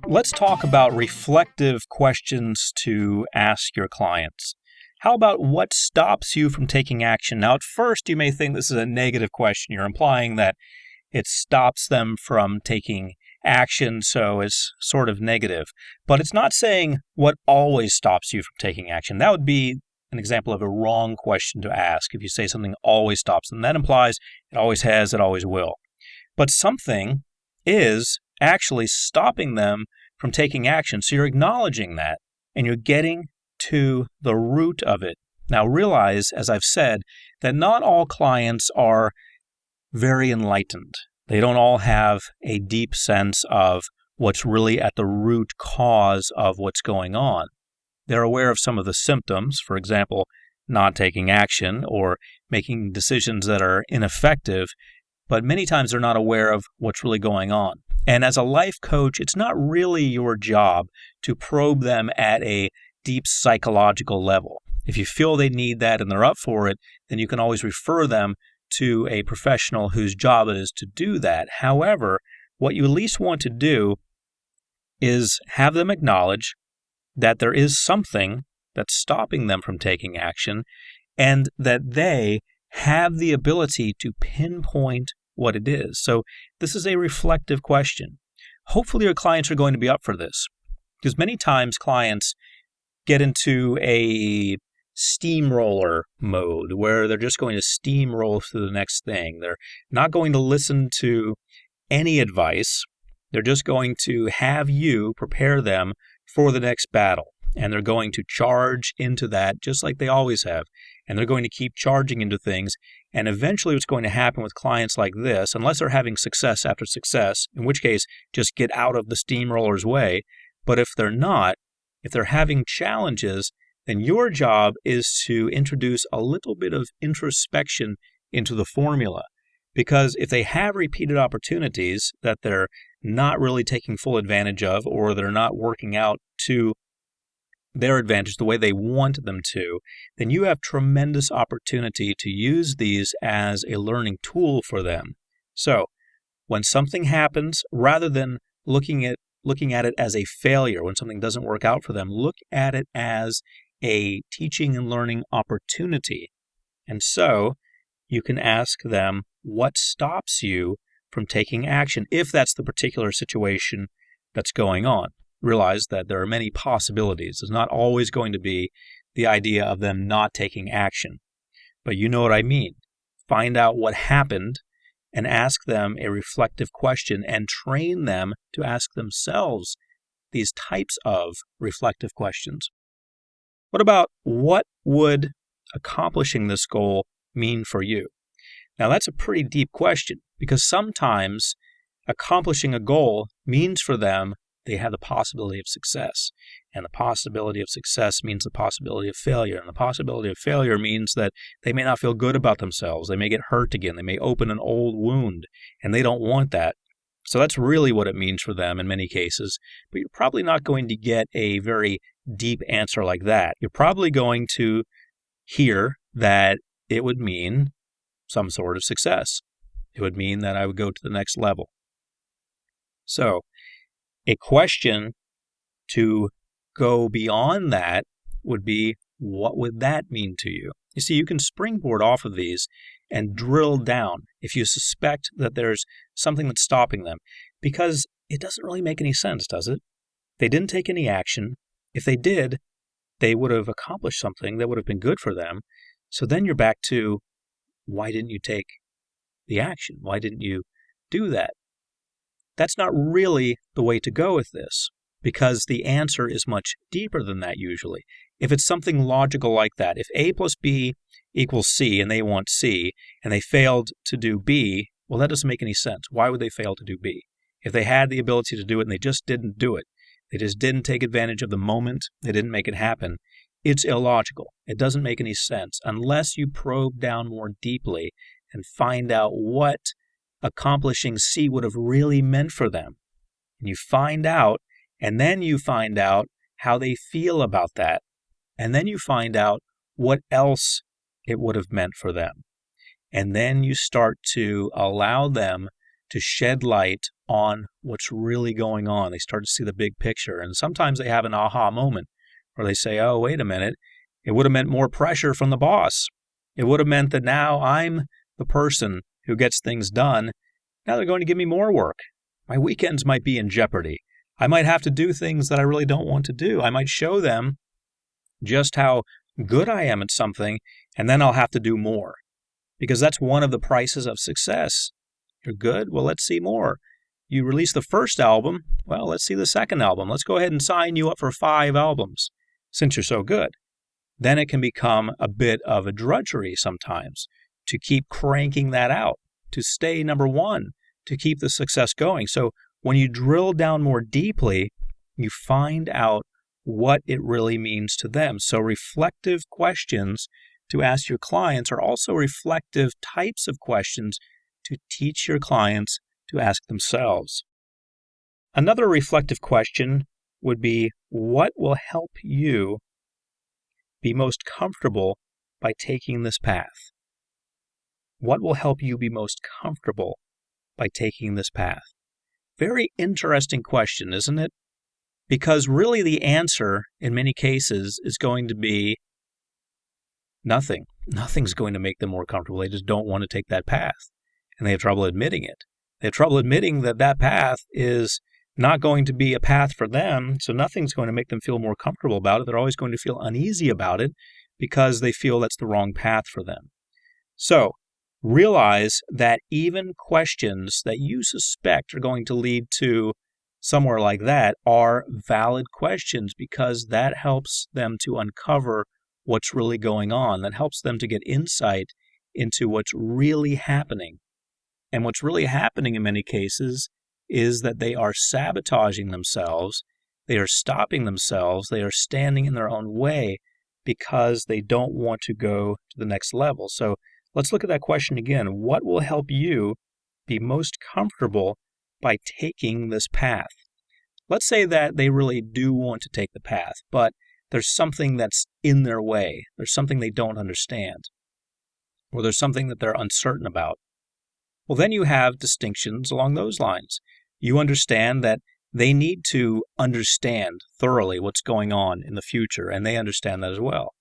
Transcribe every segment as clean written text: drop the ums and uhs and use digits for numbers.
Let's talk about reflective questions to ask your clients. How about what stops you from taking action? Now, at first, you may think this is a negative question. You're implying that it stops them from taking action, so it's sort of negative. But it's not saying what always stops you from taking action. That would be an example of a wrong question to ask. If you say something always stops them, that implies it always has, it always will. But something is actually stopping them from taking action. So you're acknowledging that, and you're getting to the root of it. Now realize, as I've said, that not all clients are very enlightened. They don't all have a deep sense of what's really at the root cause of what's going on. They're aware of some of the symptoms, for example, not taking action or making decisions that are ineffective, but many times they're not aware of what's really going on. And as a life coach, it's not really your job to probe them at a deep psychological level. If you feel they need that and they're up for it, then you can always refer them to a professional whose job it is to do that. However, what you at least want to do is have them acknowledge that there is something that's stopping them from taking action and that they have the ability to pinpoint what it is. So this is a reflective question. Hopefully your clients are going to be up for this, because many times clients get into a steamroller mode where they're just going to steamroll through the next thing. They're not going to listen to any advice. They're just going to have you prepare them for the next battle. And they're going to charge into that just like they always have. And they're going to keep charging into things. And eventually what's going to happen with clients like this, unless they're having success after success, in which case just get out of the steamroller's way. But if they're not, if they're having challenges, then your job is to introduce a little bit of introspection into the formula. Because if they have repeated opportunities that they're not really taking full advantage of, or they're not working out to their advantage the way they want them to, then you have tremendous opportunity to use these as a learning tool for them. So when something happens, rather than looking at it as a failure, when something doesn't work out for them, look at it as a teaching and learning opportunity. And so you can ask them, what stops you from taking action if that's the particular situation that's going on? Realize that there are many possibilities. It's not always going to be the idea of them not taking action. But you know what I mean. Find out what happened and ask them a reflective question and train them to ask themselves these types of reflective questions. What about what would accomplishing this goal mean for you? Now that's a pretty deep question, because sometimes accomplishing a goal means for them they have the possibility of success. And the possibility of success means the possibility of failure. And the possibility of failure means that they may not feel good about themselves. They may get hurt again. They may open an old wound, and they don't want that. So that's really what it means for them in many cases. But you're probably not going to get a very deep answer like that. You're probably going to hear that it would mean some sort of success. It would mean that I would go to the next level. So a question to go beyond that would be, what would that mean to you? You see, you can springboard off of these and drill down if you suspect that there's something that's stopping them, because it doesn't really make any sense, does it? They didn't take any action. If they did, they would have accomplished something that would have been good for them. So then you're back to, why didn't you take the action? Why didn't you do that? That's not really the way to go with this, because the answer is much deeper than that usually. If it's something logical like that, if A plus B equals C and they want C, and they failed to do B, well, that doesn't make any sense. Why would they fail to do B? If they had the ability to do it and they just didn't do it, they just didn't take advantage of the moment, they didn't make it happen, it's illogical. It doesn't make any sense unless you probe down more deeply and find out what accomplishing C would have really meant for them. And you find out, and then you find out how they feel about that. And then you find out what else it would have meant for them. And then you start to allow them to shed light on what's really going on. They start to see the big picture. And sometimes they have an aha moment where they say, oh, wait a minute, it would have meant more pressure from the boss. It would have meant that now I'm the person who gets things done. Now they're going to give me more work. My weekends might be in jeopardy. I might have to do things that I really don't want to do. I might show them just how good I am at something, and then I'll have to do more. Because that's one of the prices of success. You're good? Well, let's see more. You release the first album? Well, let's see the second album. Let's go ahead and sign you up for 5 albums since you're so good. Then it can become a bit of a drudgery sometimes to keep cranking that out, to stay number one, to keep the success going. So when you drill down more deeply, you find out what it really means to them. So reflective questions to ask your clients are also reflective types of questions to teach your clients to ask themselves. Another reflective question would be, what will help you be most comfortable by taking this path? What will help you be most comfortable by taking this path? Very interesting question, isn't it? Because really the answer in many cases is going to be nothing. Nothing's going to make them more comfortable. They just don't want to take that path. And they have trouble admitting it. They have trouble admitting that that path is not going to be a path for them, so nothing's going to make them feel more comfortable about it. They're always going to feel uneasy about it because they feel that's the wrong path for them. So realize that even questions that you suspect are going to lead to somewhere like that are valid questions, because that helps them to uncover what's really going on. That helps them to get insight into what's really happening. And what's really happening in many cases is that they are sabotaging themselves, they are stopping themselves, they are standing in their own way because they don't want to go to the next level. So let's look at that question again. What will help you be most comfortable by taking this path? Let's say that they really do want to take the path, but there's something that's in their way. There's something they don't understand, or there's something that they're uncertain about. Well, then you have distinctions along those lines. You understand that they need to understand thoroughly what's going on in the future, and they understand that as well.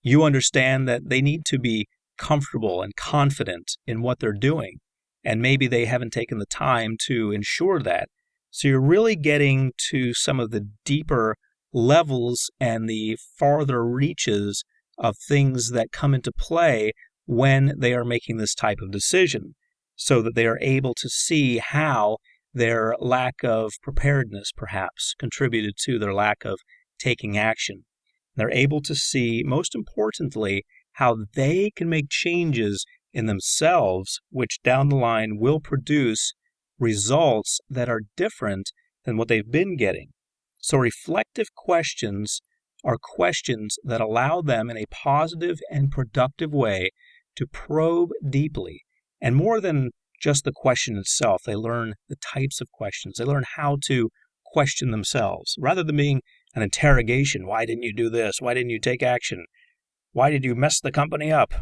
You understand that they need to be comfortable and confident in what they're doing, and maybe they haven't taken the time to ensure that. So you're really getting to some of the deeper levels and the farther reaches of things that come into play when they are making this type of decision, so that they are able to see how their lack of preparedness perhaps contributed to their lack of taking action. They're able to see, most importantly, how they can make changes in themselves, which down the line will produce results that are different than what they've been getting. So reflective questions are questions that allow them in a positive and productive way to probe deeply. And more than just the question itself, they learn the types of questions. They learn how to question themselves. Rather than being an interrogation, why didn't you do this? Why didn't you take action? Why did you mess the company up?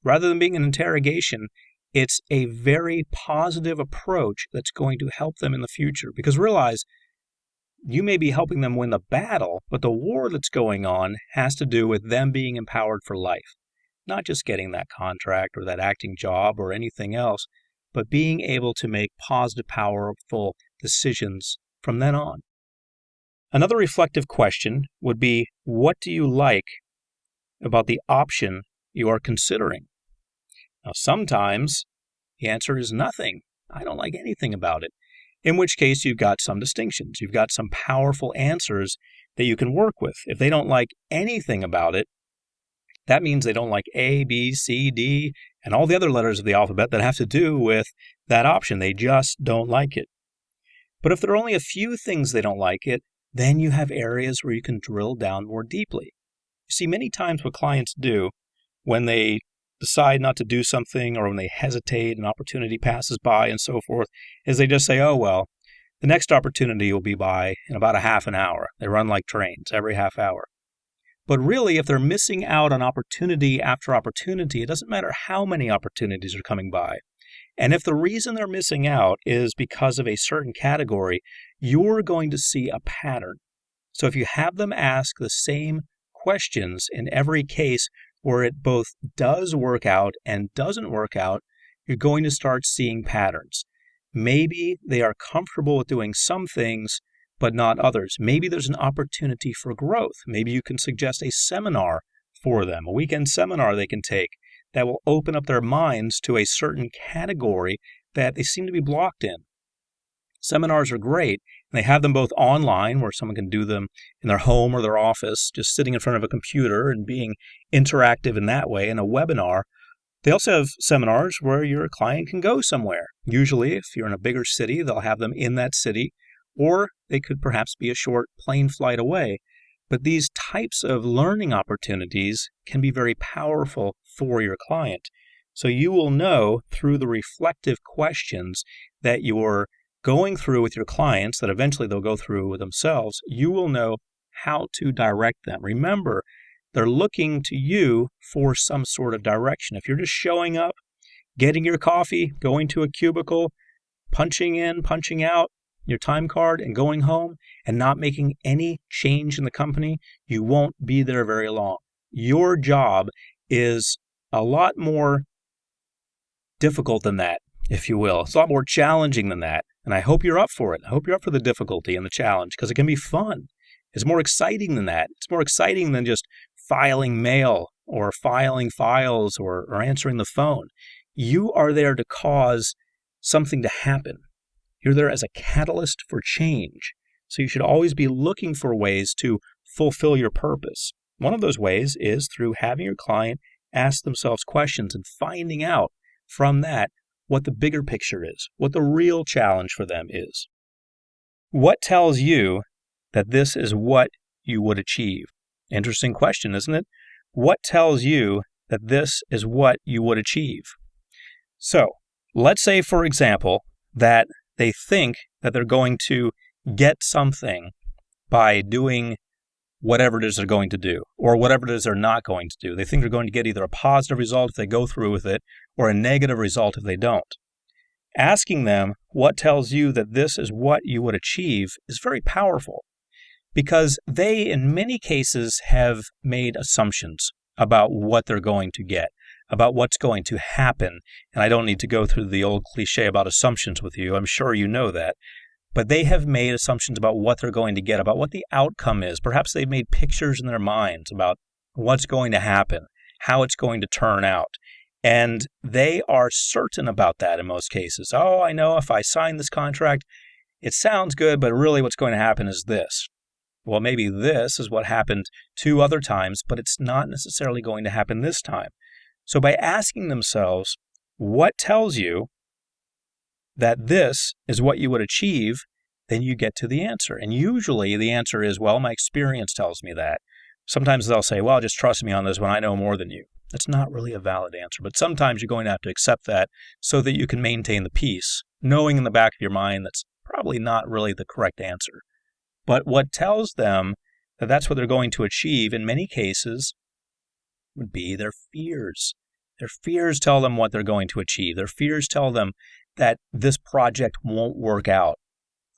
Rather than being an interrogation, it's a very positive approach that's going to help them in the future. Because realize, you may be helping them win the battle, but the war that's going on has to do with them being empowered for life. Not just getting that contract or that acting job or anything else, but being able to make positive, powerful decisions from then on. Another reflective question would be, what do you like about the option you are considering? Now, sometimes the answer is nothing. I don't like anything about it. In which case, you've got some distinctions. You've got some powerful answers that you can work with. If they don't like anything about it, that means they don't like A, B, C, D, and all the other letters of the alphabet that have to do with that option. They just don't like it. But if there are only a few things they don't like it, then you have areas where you can drill down more deeply. You see, many times what clients do when they decide not to do something, or when they hesitate, an opportunity passes by and so forth, is they just say, oh, well, the next opportunity will be by in about a half an hour. They run like trains every half hour. But really, if they're missing out on opportunity after opportunity, it doesn't matter how many opportunities are coming by. And if the reason they're missing out is because of a certain category, you're going to see a pattern. So if you have them ask the same questions in every case where it both does work out and doesn't work out, you're going to start seeing patterns. Maybe they are comfortable with doing some things, but not others. Maybe there's an opportunity for growth. Maybe you can suggest a seminar for them, a weekend seminar they can take that will open up their minds to a certain category that they seem to be blocked in. Seminars are great, and they have them both online, where someone can do them in their home or their office, just sitting in front of a computer and being interactive in that way, in a webinar. They also have seminars where your client can go somewhere. Usually, if you're in a bigger city, they'll have them in that city, or they could perhaps be a short plane flight away. But these types of learning opportunities can be very powerful for your client. So you will know through the reflective questions that you're going through with your clients, that eventually they'll go through with themselves, you will know how to direct them. Remember, they're looking to you for some sort of direction. If you're just showing up, getting your coffee, going to a cubicle, punching in, punching out your time card and going home and not making any change in the company, you won't be there very long. Your job is a lot more difficult than that, if you will. It's a lot more challenging than that. And I hope you're up for it. I hope you're up for the difficulty and the challenge, because it can be fun. It's more exciting than that. It's more exciting than just filing mail or filing files or answering the phone. You are there to cause something to happen. You're there as a catalyst for change. So you should always be looking for ways to fulfill your purpose. One of those ways is through having your client ask themselves questions and finding out from that what the bigger picture is, what the real challenge for them is. What tells you that this is what you would achieve? Interesting question, isn't it? What tells you that this is what you would achieve? So, let's say, for example, that they think that they're going to get something by doing whatever it is they're going to do, or whatever it is they're not going to do. They think they're going to get either a positive result if they go through with it, or a negative result if they don't. Asking them what tells you that this is what you would achieve is very powerful, because they, in many cases, have made assumptions about what they're going to get, about what's going to happen. And I don't need to go through the old cliche about assumptions with you. I'm sure you know that. But they have made assumptions about what they're going to get, about what the outcome is. Perhaps they've made pictures in their minds about what's going to happen, how it's going to turn out. And they are certain about that in most cases. Oh, I know if I sign this contract, it sounds good, but really what's going to happen is this. Well, maybe this is what happened 2 other times, but it's not necessarily going to happen this time. So by asking themselves, what tells you that this is what you would achieve, then you get to the answer. And usually the answer is, well, my experience tells me that. Sometimes they'll say, well, just trust me on this one. I know more than you. That's not really a valid answer. But sometimes you're going to have to accept that so that you can maintain the peace, knowing in the back of your mind that's probably not really the correct answer. But what tells them that that's what they're going to achieve in many cases would be their fears. Their fears tell them what they're going to achieve. Their fears tell them that this project won't work out.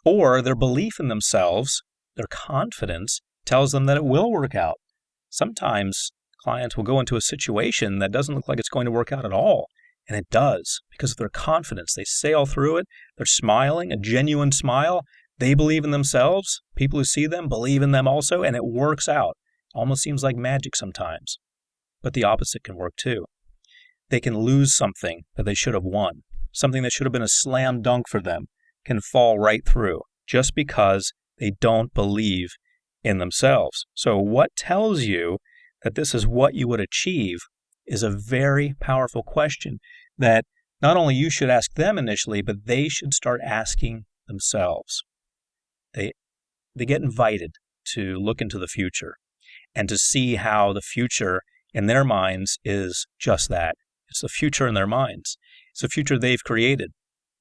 Or their belief in themselves, their confidence, tells them that it will work out. Sometimes clients will go into a situation that doesn't look like it's going to work out at all, and it does because of their confidence. They sail through it. They're smiling, a genuine smile. They believe in themselves. People who see them believe in them also, and it works out. Almost seems like magic sometimes. But the opposite can work too. They can lose something that they should have won. Something that should have been a slam dunk for them can fall right through just because they don't believe in themselves. So what tells you that this is what you would achieve is a very powerful question that not only you should ask them initially, but they should start asking themselves. They get invited to look into the future and to see how the future in their minds is just that. It's the future in their minds. It's the future they've created.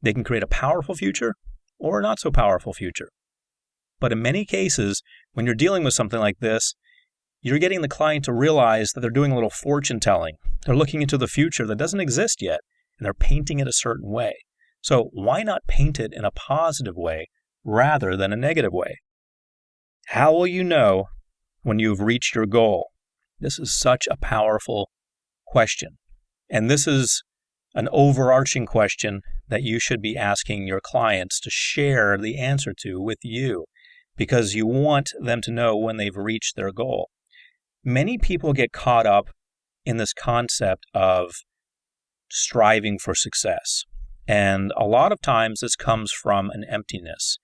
They can create a powerful future or a not so powerful future. But in many cases, when you're dealing with something like this, You're getting the client to realize that they're doing a little fortune telling. They're looking into the future that doesn't exist yet, and they're painting it a certain way. So why not paint it in a positive way rather than a negative way? How will you know when you've reached your goal? This is such a powerful question. And this is an overarching question that you should be asking your clients to share the answer to with you, because you want them to know when they've reached their goal. Many people get caught up in this concept of striving for success. And a lot of times this comes from an emptiness.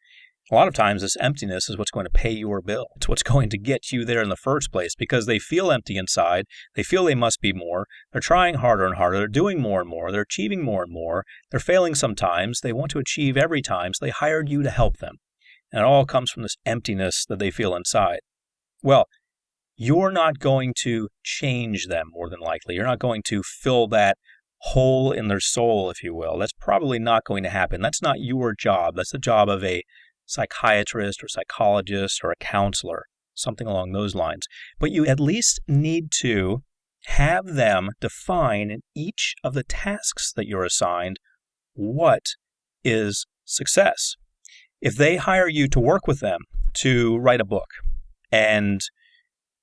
A lot of times this emptiness is what's going to pay your bill. It's what's going to get you there in the first place, because they feel empty inside. They feel they must be more. They're trying harder and harder. They're doing more and more. They're achieving more and more. They're failing sometimes. They want to achieve every time, so they hired you to help them. And it all comes from this emptiness that they feel inside. Well, you're not going to change them, more than likely. You're not going to fill that hole in their soul, if you will. That's probably not going to happen. That's not your job. That's the job of a psychiatrist or psychologist or a counselor, something along those lines. But you at least need to have them define in each of the tasks that you're assigned what is success. If they hire you to work with them to write a book, and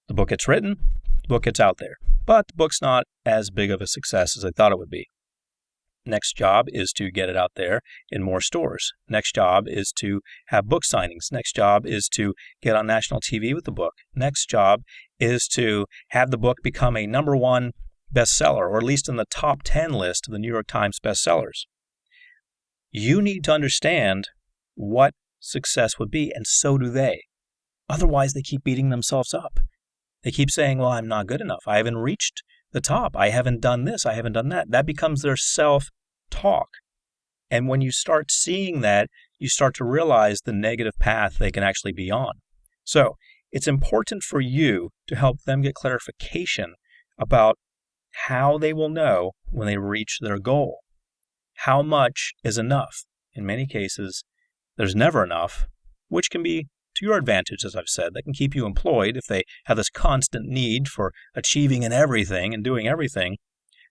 the book gets written, the book gets out there, but the book's not as big of a success as I thought it would be. Next job is to get it out there in more stores. Next job is to have book signings. Next job is to get on national TV with the book. Next job is to have the book become a #1 bestseller, or at least in the top 10 list of the New York Times bestsellers. You need to understand what success would be, and so do they. Otherwise, they keep beating themselves up. They keep saying, well, I'm not good enough. I haven't reached the top. I haven't done this. I haven't done that. That becomes their self-talk. And when you start seeing that, you start to realize the negative path they can actually be on. So it's important for you to help them get clarification about how they will know when they reach their goal. How much is enough? In many cases, there's never enough, which can be to your advantage, as I've said. That can keep you employed if they have this constant need for achieving in everything and doing everything.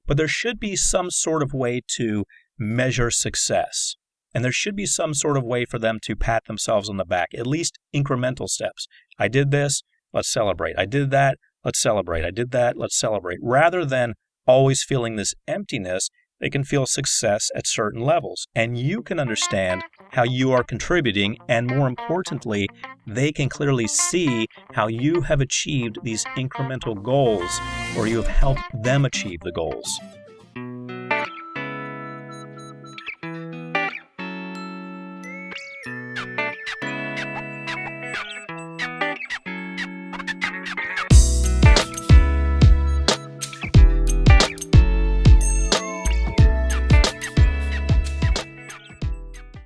But there should be some sort of way to measure success. And there should be some sort of way for them to pat themselves on the back, at least incremental steps. I did this, let's celebrate. I did that, let's celebrate. I did that, let's celebrate. Rather than always feeling this emptiness, they can feel success at certain levels. And you can understand how you are contributing, and more importantly, they can clearly see how you have achieved these incremental goals, or you have helped them achieve the goals.